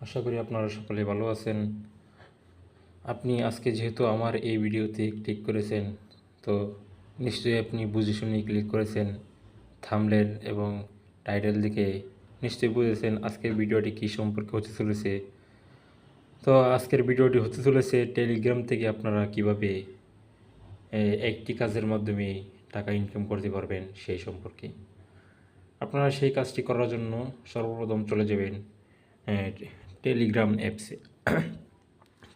আশা করি আপনারা সকলে ভালো আছেন। আপনি আজকে যেহেতু আমার এই ভিডিওতে ক্লিক করেছেন, তো নিশ্চয়ই আপনি বুঝে শুনেই ক্লিক করেছেন। থাম্বনেল এবং টাইটেল দেখে নিশ্চয়ই বুঝেছেন আজকের ভিডিওটি কী সম্পর্কে হতে চলেছে। তো আজকের ভিডিওটি হতে চলেছে টেলিগ্রাম থেকে আপনারা কিভাবে একটি কাজের মাধ্যমে টাকা ইনকাম করতে পারবেন সেই সম্পর্কে। আপনারা সেই কাজটি করার জন্য সর্বপ্রথম চলে যাবেন টেলিগ্রাম অ্যাপসে।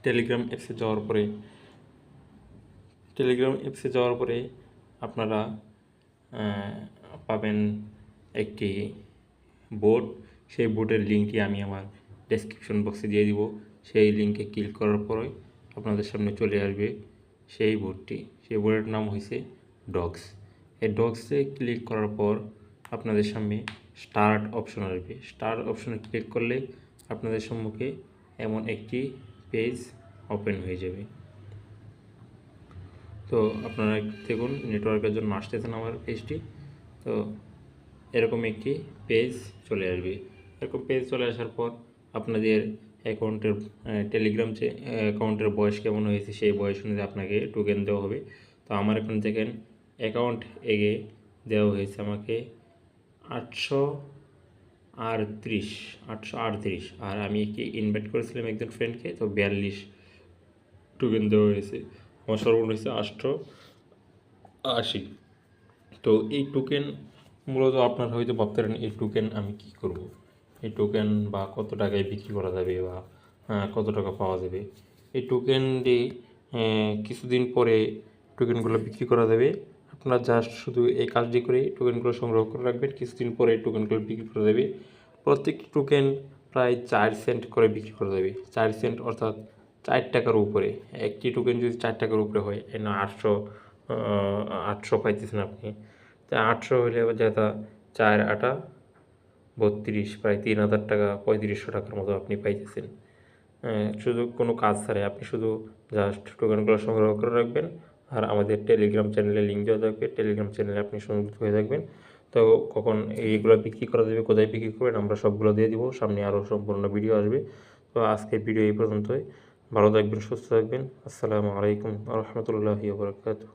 টেলিগ্রাম অ্যাপসে যাওয়ার পরে আপনারা পাবেন একটি বোর্ড। সেই বোর্ডের লিঙ্কটি আমি আমার ডেসক্রিপশন বক্সে দিয়ে দিব। সেই লিঙ্কে ক্লিক করার পরে আপনাদের সামনে চলে আসবে সেই বোর্ডটি। সেই বোর্ডের নাম হয়েছে ডগস। এই ডগসে ক্লিক করার পর আপনাদের সামনে স্টার্ট অপশন আসবে। স্টার্ট অপশনে ক্লিক করলে আপনাদের সম্মুখে এমন একটি পেজ ওপেন হয়ে যাবে। তো আপনারা দেখুন, নেটওয়ার্কের জন্য আসতেছেন আমার পেজটি। তো এরকম একটি পেজ চলে আসবে। এরকম পেজ চলে আসার পর আপনাদের অ্যাকাউন্টের টেলিগ্রাম যে অ্যাকাউন্টের বয়স কেমন হয়েছে সেই বয়স অনুযায়ী আপনাকে টোকেন দেওয়া হবে। তো আমার এখন দেখেন অ্যাকাউন্ট এগে দেওয়া হয়েছে আমাকে 838, আর আমি একটি ইনভাইট করেছিলাম একজন ফ্রেন্ডকে, তো 42 টোকেন দেওয়া হয়েছে। আমার সর্বমোট হয়েছে 880। তো এই টোকেন মূলত আপনারা হয়তো ভাবতে পারেন এই টোকেন আমি কি করব, এই টোকেন বা কত টাকায় বিক্রি করা যাবে বা কত টাকা পাওয়া যাবে। এই টোকেনটি কিছুদিন পরে টোকেনগুলো বিক্রি করা যাবে। আপনারা জাস্ট শুধু এই কাজটি করে টোকেনগুলো সংগ্রহ করে রাখবেন। কিছুদিন পরে টোকেনগুলো বিক্রি করা যাবে। প্রত্যেকটি টোকেন প্রায় 4 সেন্ট করে বিক্রি করা যাবে। 4 সেন্ট অর্থাৎ 4 টাকার উপরে। একটি টোকেন যদি 4 টাকার উপরে হয়, এ না 800 পাইতেছেন আপনি। তাই 800 হলে যেটা 4 8 32, প্রায় 3000 টাকা, 3500 টাকার মতো আপনি পাইতেছেন। শুধু কোনো কাজ ছাড়াই আপনি শুধু জাস্ট টোকেনগুলো সংগ্রহ করে রাখবেন। আর আমাদের টেলিগ্রাম চ্যানেলে লিঙ্ক দেওয়া থাকবে, টেলিগ্রাম চ্যানেলে আপনি সংযুক্ত হয়ে থাকবেন। তো কখন এইগুলো বিক্রি করা যাবে, কোথায় বিক্রি করবেন, আমরা সবগুলো দিয়ে দিব। সামনে আরও সম্পূর্ণ ভিডিও আসবে। তো আজকের ভিডিও এই পর্যন্তই। ভালো থাকবেন, সুস্থ থাকবেন। আসসালামু আলাইকুম ওয়া রাহমাতুল্লাহি ওয়া বারাকাতুহু।